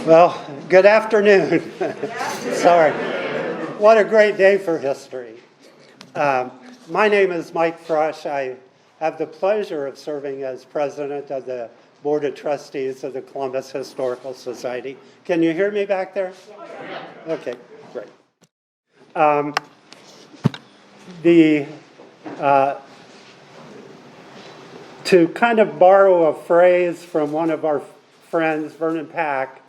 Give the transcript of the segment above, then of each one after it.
Well, good afternoon. Sorry. What a great day for history. My name is Mike Frush. I have the pleasure of serving as president of the Board of Trustees of the Columbus Historical Society. Can you hear me back there? Okay, great. To kind of borrow a phrase from one of our friends, Vernon Pack,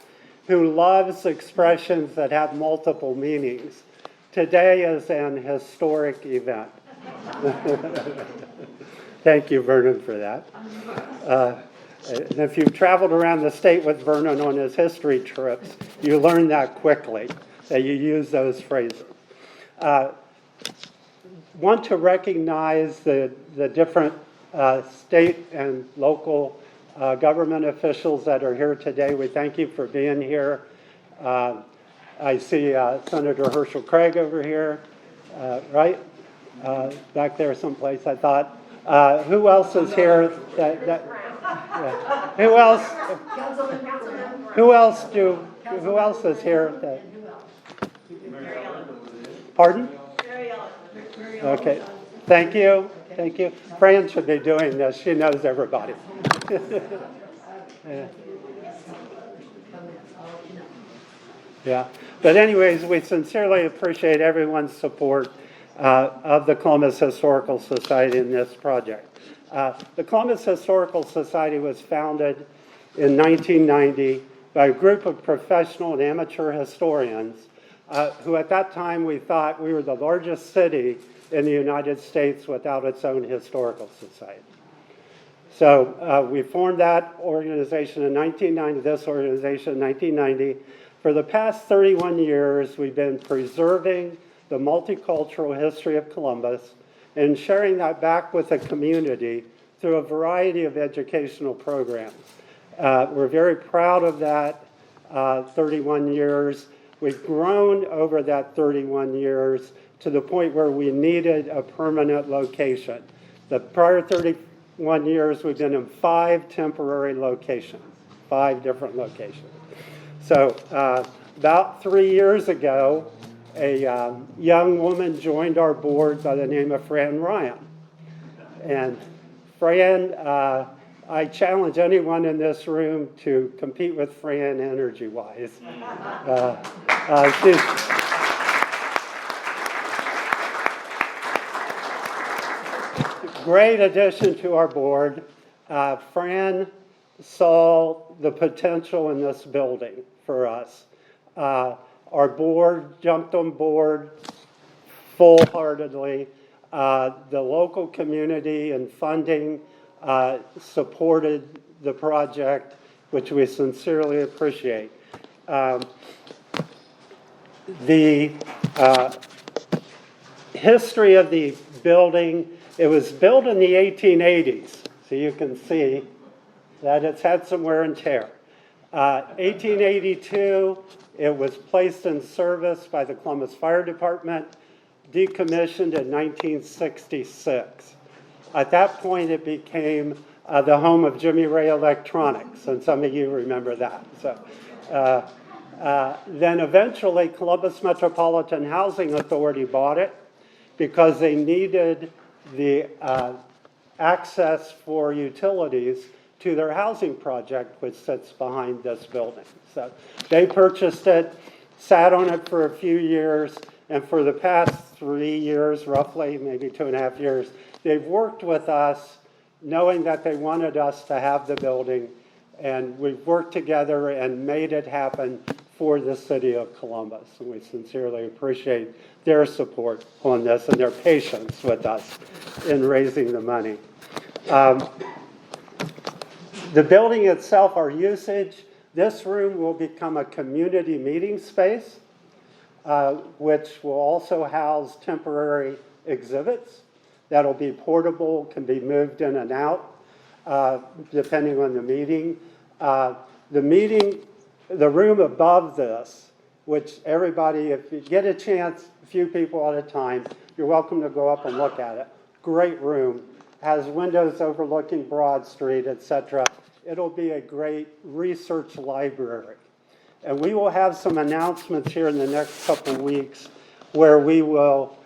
who loves expressions that have multiple meanings, today is an historic event. Thank you, Vernon, for that. And if you've traveled around the state with Vernon on his history trips, you learn that quickly, that you use those phrases. Want to recognize the different state and local government officials that are here today. We thank you for being here. I see Senator Herschel Craig over here, right? Back there someplace, I thought. Who else is here? Yeah. Who else? Who else is here? Pardon? Okay. Thank you. Thank you. Fran should be doing this. She knows everybody. Yeah. But anyways, we sincerely appreciate everyone's support of the Columbus Historical Society in this project. The Columbus Historical Society was founded in 1990 by a group of professional and amateur historians who at that time we thought we were the largest city in the United States without its own historical society. So we formed that organization in 1990, this organization in 1990. For the past 31 years, we've been preserving the multicultural history of Columbus and sharing that back with the community through a variety of educational programs. We're very proud of that 31 years. We've grown over that 31 years to the point where we needed a permanent location. The prior 31 years, we've been in 5 temporary locations, 5 different locations. So about 3 years ago, a young woman joined our board by the name of Fran Ryan. And Fran, I challenge anyone in this room to compete with Fran energy-wise. She's a great addition to our board. Fran saw the potential in this building for us. Our board jumped on board full-heartedly. The local community and funding supported the project, which we sincerely appreciate. The history of the building, it was built in the 1880s, so you can see that it's had some wear and tear. 1882, it was placed in service by the Columbus Fire Department, decommissioned in 1966. At that point, it became the home of Jimmy Ray Electronics, and some of you remember that. So, then eventually, Columbus Metropolitan Housing Authority bought it because they needed the access for utilities to their housing project, which sits behind this building. So they purchased it, sat on it for a few years, and for the past 3 years, roughly, maybe 2.5 years, they've worked with us knowing that they wanted us to have the building, and we've worked together and made it happen for the city of Columbus. And we sincerely appreciate their support on this and their patience with us in raising the money. The building itself, our usage, this room will become a community meeting space, which will also house temporary exhibits that'll be portable, can be moved in and out, depending on the meeting. The room above this, which everybody, if you get a chance, a few people at a time, you're welcome to go up and look at it. Great room, has windows overlooking Broad Street, etc. It'll be a great research library. And we will have some announcements here in the next couple of weeks where we will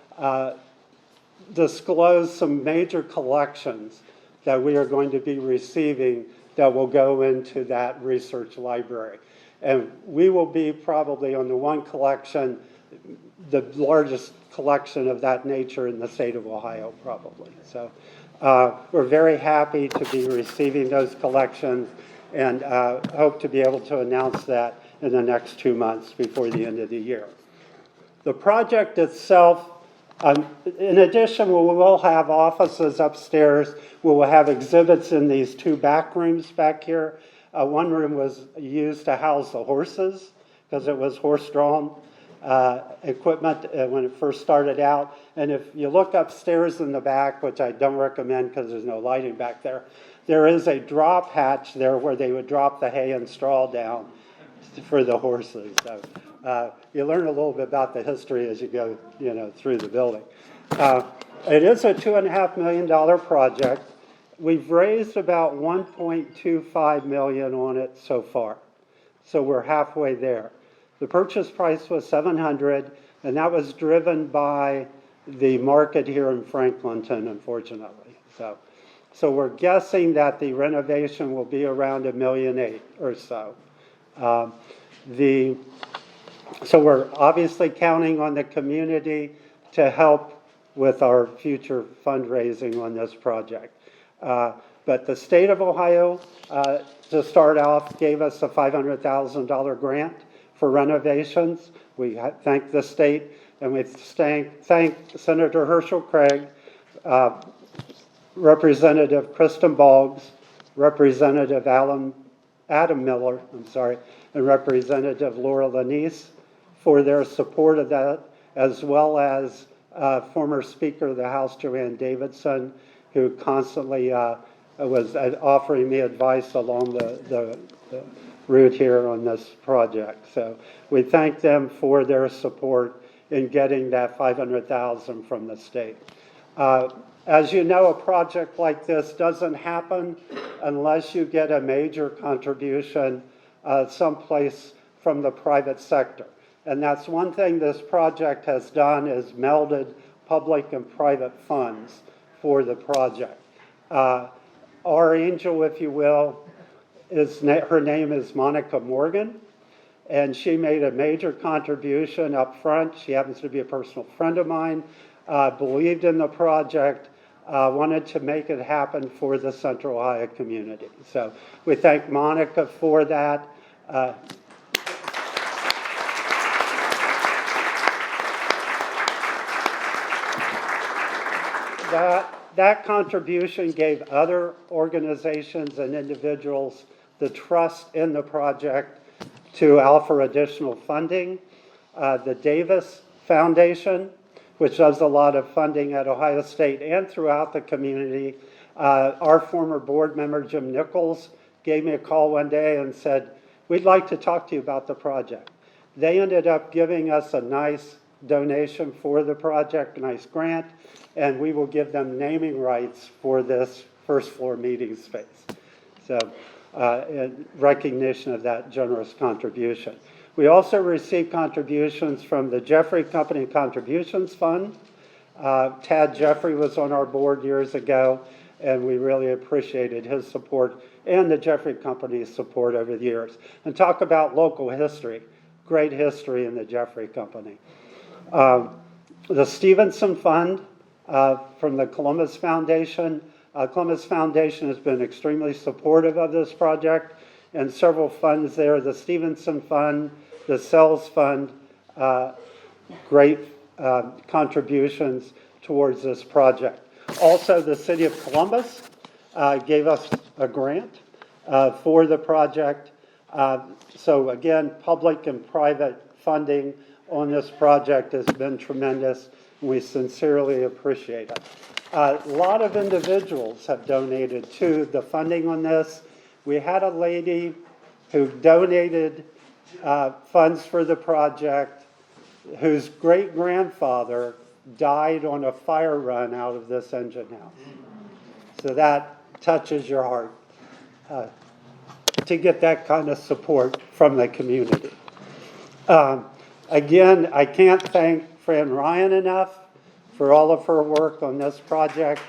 disclose some major collections that we are going to be receiving that will go into that research library. And we will be probably on the one collection, the largest collection of that nature in the state of Ohio, probably. So we're very happy to be receiving those collections and hope to be able to announce that in the next 2 months before the end of the year. The project itself, in addition, we will have offices upstairs. We will have exhibits in these 2 back rooms back here. One room was used to house the horses because it was horse-drawn equipment when it first started out. And if you look upstairs in the back, which I don't recommend because there's no lighting back there, there is a drop hatch there where they would drop the hay and straw down for the horses. So you learn a little bit about the history as you go, through the building. It is a $2.5 million project. We've raised about $1.25 million on it so far, so we're halfway there. The purchase price was $700,000, and that was driven by the market here in Franklinton, unfortunately. So we're guessing that the renovation will be around $1.8 million or so. So we're obviously counting on the community to help with our future fundraising on this project. But the state of Ohio, to start off, gave us a $500,000 grant for renovations. We thank the state, and we thank Senator Herschel Craig, Representative Kristen Boggs, Representative Adam Miller, and Representative Laura Lanise for their support of that, as well as former Speaker of the House, Joanne Davidson, who constantly was offering me advice along the route here on this project. So we thank them for their support in getting that $500,000 from the state. As you know, a project like this doesn't happen unless you get a major contribution someplace from the private sector. And that's one thing this project has done, is melded public and private funds for the project. Our angel, if you will, her name is Monica Morgan, and she made a major contribution up front. She happens to be a personal friend of mine, believed in the project, wanted to make it happen for the Central Ohio community. So we thank Monica for that. That contribution gave other organizations and individuals the trust in the project to offer additional funding. The Davis Foundation, which does a lot of funding at Ohio State and throughout the community. Our former board member, Jim Nichols, gave me a call one day and said, "We'd like to talk to you about the project." They ended up giving us a nice donation for the project, a nice grant, and we will give them naming rights for this first floor meeting space. So in recognition of that generous contribution. We also received contributions from the Jeffrey Company Contributions Fund. Tad Jeffrey was on our board years ago, and we really appreciated his support and the Jeffrey Company's support over the years. And talk about local history, great history in the Jeffrey Company. The Stevenson Fund from the Columbus Foundation. Columbus Foundation has been extremely supportive of this project, and several funds there. The Stevenson Fund, the Sells Fund, great contributions towards this project. Also, the City of Columbus gave us a grant for the project. So again, public and private funding on this project has been tremendous. We sincerely appreciate it. A lot of individuals have donated to the funding on this. We had a lady who donated funds for the project whose great-grandfather died on a fire run out of this engine house. So that touches your heart to get that kind of support from the community. Again, I can't thank Fran Ryan enough for all of her work on this project.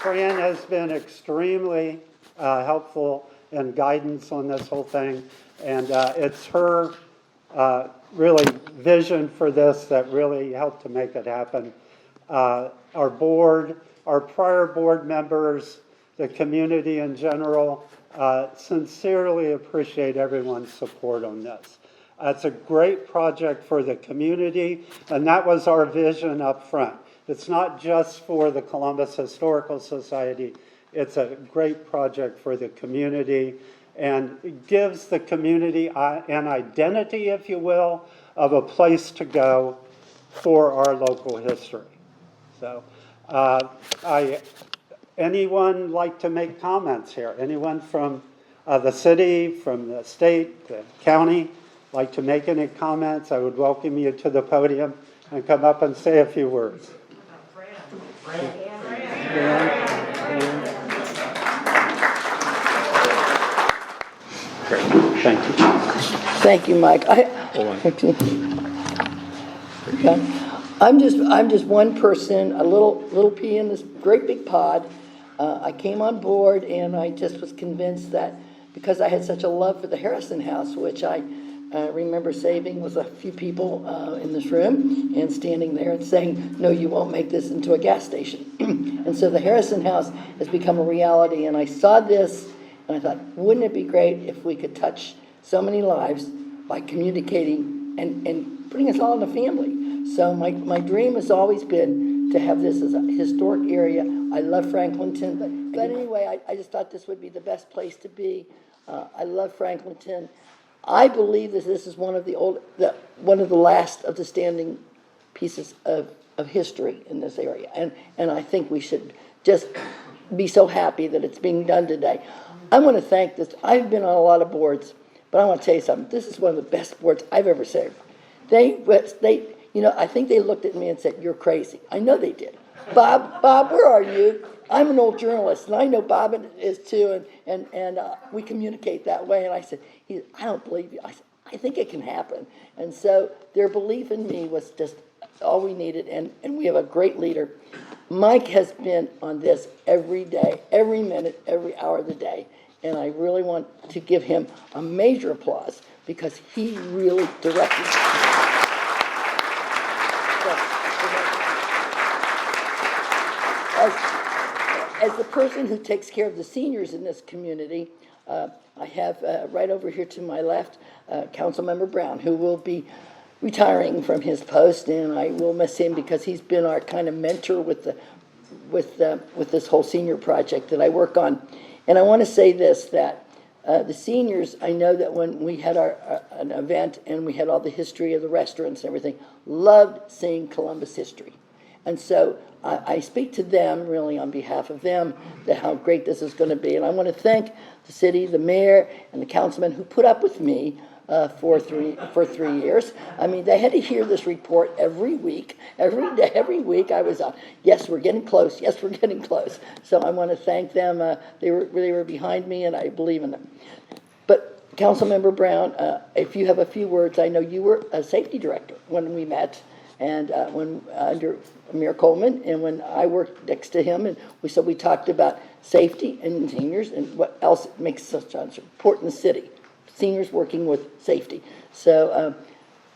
Fran has been extremely helpful in guidance on this whole thing, and it's her really vision for this that really helped to make it happen. Our board, our prior board members, the community in general, sincerely appreciate everyone's support on this. It's a great project for the community, and that was our vision up front. It's not just for the Columbus Historical Society, it's a great project for the community, and it gives the community an identity, if you will, of a place to go for our local history. So, anyone like to make comments here? Anyone from the city, from the state, the county, like to make any comments? I would welcome you to the podium and come up and say a few words. Great, thank you. Thank you, Mike. I'm just one person, a little pea in this great big pod. I came on board and I just was convinced that because I had such a love for the Harrison House, which I remember saving was a few people in this room and standing there and saying, no, you won't make this into a gas station. And so the Harrison House has become a reality, and I saw this and I thought, wouldn't it be great if we could touch so many lives by communicating and putting us all in a family. So my dream has always been to have this as a historic area. I love Franklinton, but anyway, I just thought this would be the best place to be. I love Franklinton. I believe that this is one of the last of the standing pieces of history in this area, and I think we should just be so happy that it's being done today. I want to thank this. I've been on a lot of boards, but I want to tell you something. This is one of the best boards I've ever served. I think they looked at me and said, "You're crazy." I know they did. Bob, where are you? I'm an old journalist, and I know Bob is too, and we communicate that way. And I said, I don't believe you. I said, I think it can happen. And so their belief in me was just all we needed, and we have a great leader. Mike has been on this every day, every minute, every hour of the day, and I really want to give him a major applause because he really directed it. As the person who takes care of the seniors in this community, I have right over here to my left, Councilmember Brown, who will be retiring from his post, and I will miss him because he's been our kind of mentor with this whole senior project that I work on. And I want to say this, that the seniors, I know that when we had an event and we had all the history of the restaurants and everything, loved seeing Columbus history. And so I speak to them really on behalf of them, that how great this is going to be. And I want to thank the city, the mayor, and the councilman who put up with me for 3 years. I mean, they had to hear this report every week, every day, every week. I was, yes, we're getting close. Yes, we're getting close. So I want to thank them. They were behind me, and I believe in them. But Councilmember Brown, if you have a few words, I know you were a safety director when we met, and when under Mayor Coleman, and when I worked next to him, and we talked about safety and seniors and what else makes such an important city. Seniors working with safety. So,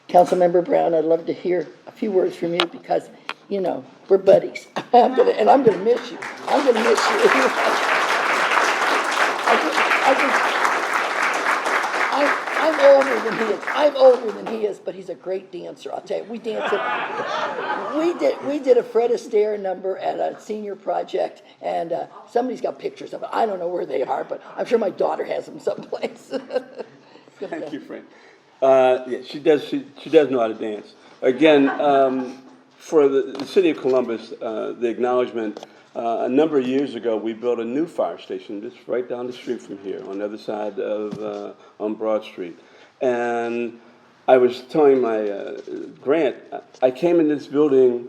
Councilmember Brown, I'd love to hear a few words from you because, we're buddies. I'm gonna miss you. I'm gonna miss you. I'm older than he is. I'm older than he is, but he's a great dancer. I'll tell you, we did a Fred Astaire number at a senior project, and somebody's got pictures of it. I don't know where they are, but I'm sure my daughter has them someplace. Thank you, Frank. Yeah, she does know how to dance. Again, for the city of Columbus, the acknowledgement. A number of years ago, we built a new fire station just right down the street from here, on the other side of on Broad Street. And I was telling my Grant, I came in this building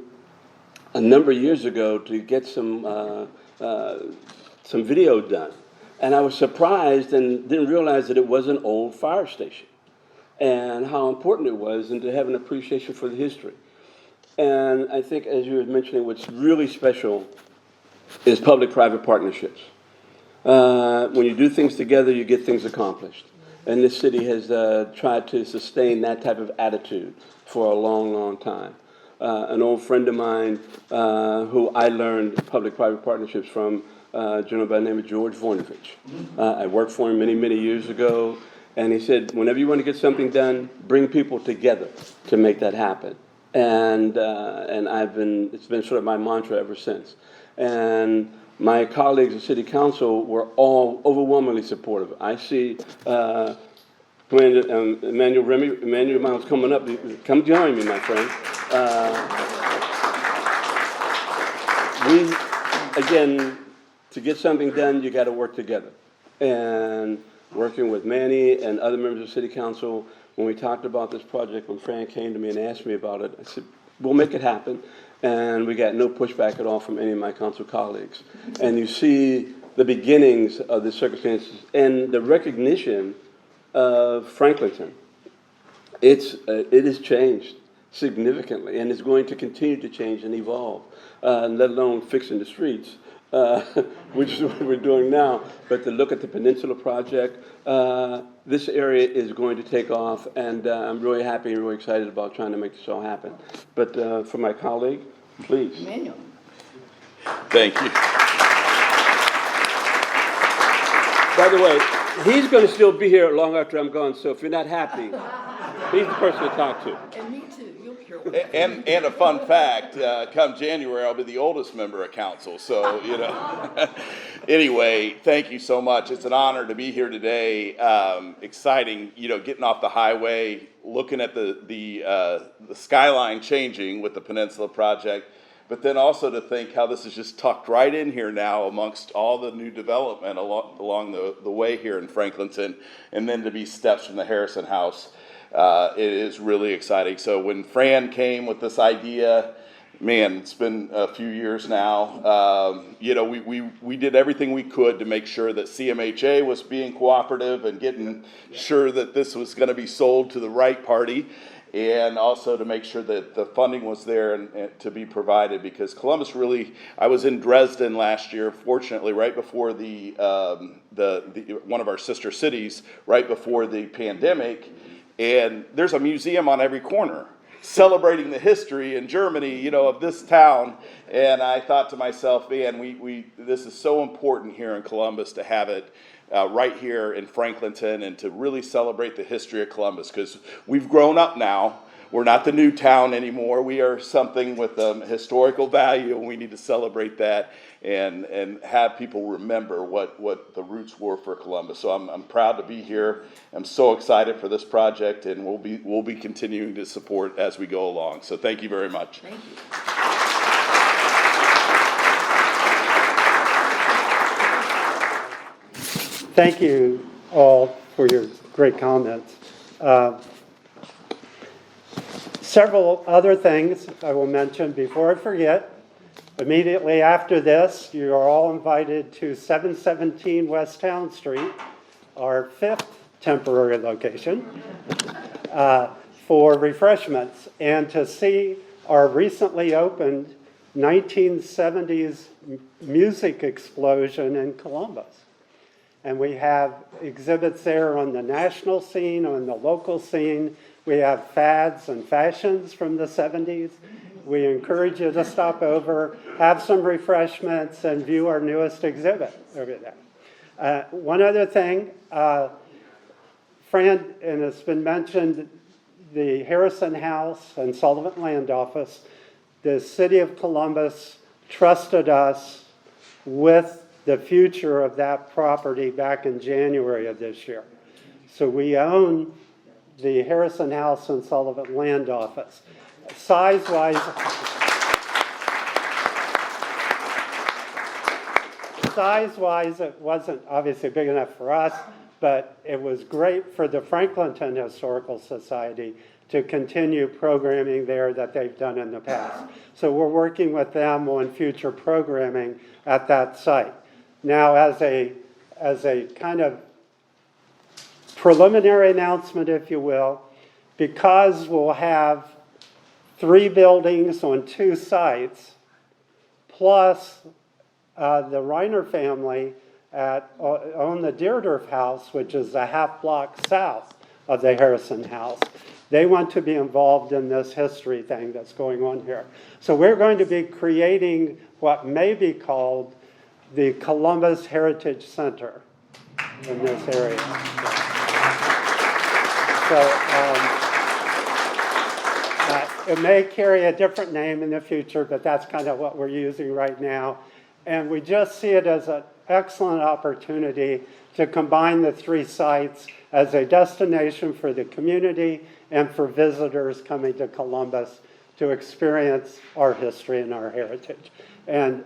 a number of years ago to get some video done. And I was surprised and didn't realize that it was an old fire station and how important it was, and to have an appreciation for the history. And I think, as you were mentioning, what's really special is public-private partnerships. When you do things together, you get things accomplished. And this city has tried to sustain that type of attitude for a long, long time. An old friend of mine who I learned public-private partnerships from, a gentleman by the name of George Voinovich. I worked for him many, many years ago, and he said, whenever you want to get something done, bring people together to make that happen. And it's been sort of my mantra ever since. And my colleagues at City Council were all overwhelmingly supportive. I see Emmanuel Miles coming up. Come join me, my friend. Again, to get something done, you got to work together. And working with Manny and other members of City Council, when we talked about this project, when Fran came to me and asked me about it, I said, we'll make it happen. And we got no pushback at all from any of my council colleagues. And you see the beginnings of the circumstances and the recognition of Franklinton. It has changed significantly, and it's going to continue to change and evolve, let alone fixing the streets, which is what we're doing now. But to look at the Peninsula project, this area is going to take off, and I'm really happy and really excited about trying to make this all happen. But for my colleague, please. Emmanuel. Thank you. By the way, he's going to still be here long after I'm gone, so if you're not happy, he's the person to talk to. And me too. You'll hear. And a fun fact, come January, I'll be the oldest member of council, so, you know. Anyway, thank you so much. It's an honor to be here today. Exciting, you know, getting off the highway, looking at the skyline changing with the Peninsula project, but then also to think how this is just tucked right in here now amongst all the new development along the way here in Franklinton, and then to be steps from the Harrison House. It is really exciting. So when Fran came with this idea, man, it's been a few years now. You know, we did everything we could to make sure that CMHA was being cooperative and getting sure that this was going to be sold to the right party, and also to make sure that the funding was there and to be provided, because Columbus really, I was in Dresden last year, fortunately, right before one of our sister cities, right before the pandemic, and there's a museum on every corner celebrating the history in Germany, you know, of this town. And I thought to myself, man, this is so important here in Columbus to have it right here in Franklinton, and to really celebrate the history of Columbus, because we've grown up now. We're not the new town anymore. We are something with historical value, and we need to celebrate that and have people remember what the roots were for Columbus. So I'm proud to be here. I'm so excited for this project, and we'll be continuing to support as we go along. So thank you very much. Thank you. Thank you all for your great comments. Several other things I will mention before I forget. Immediately after this, you are all invited to 717 West Town Street, our 5th temporary location, for refreshments and to see our recently opened 1970s music explosion in Columbus. And we have exhibits there on the national scene, on the local scene. We have fads and fashions from the 70s. We encourage you to stop over, have some refreshments, and view our newest exhibit over there. One other thing, Fran, and it's been mentioned, the Harrison House and Sullivan Land Office, the City of Columbus trusted us with the future of that property back in January of this year. So we own the Harrison House and Sullivan Land Office. Size-wise, it wasn't obviously big enough for us, but it was great for the Franklinton Historical Society to continue programming there that they've done in the past. So we're working with them on future programming at that site. Now, as a as a kind of preliminary announcement, if you will, because we'll have 3 buildings on 2 sites, plus the Reiner family own the Deerdorf house, which is a half block south of the Harrison house. They want to be involved in this history thing that's going on here. So we're going to be creating what may be called the Columbus Heritage Center in this area. It may carry a different name in the future, but that's kind of what we're using right now. And we just see it as an excellent opportunity to combine the 3 sites as a destination for the community and for visitors coming to Columbus to experience our history and our heritage and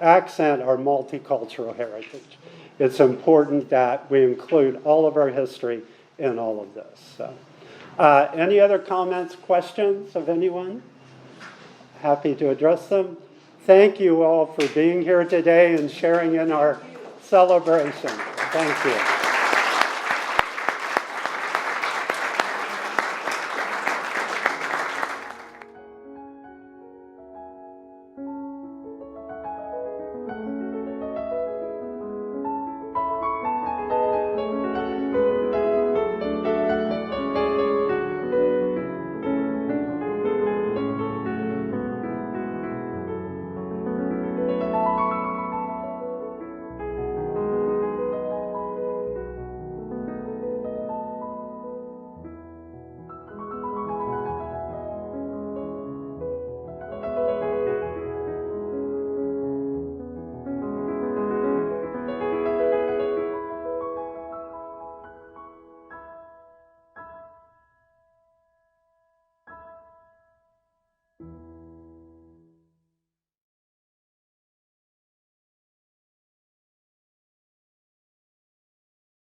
accent our multicultural heritage. It's important that we include all of our history in all of this. So, any other comments, questions of anyone? Happy to address them. Thank you all for being here today and sharing in our celebration. Thank you.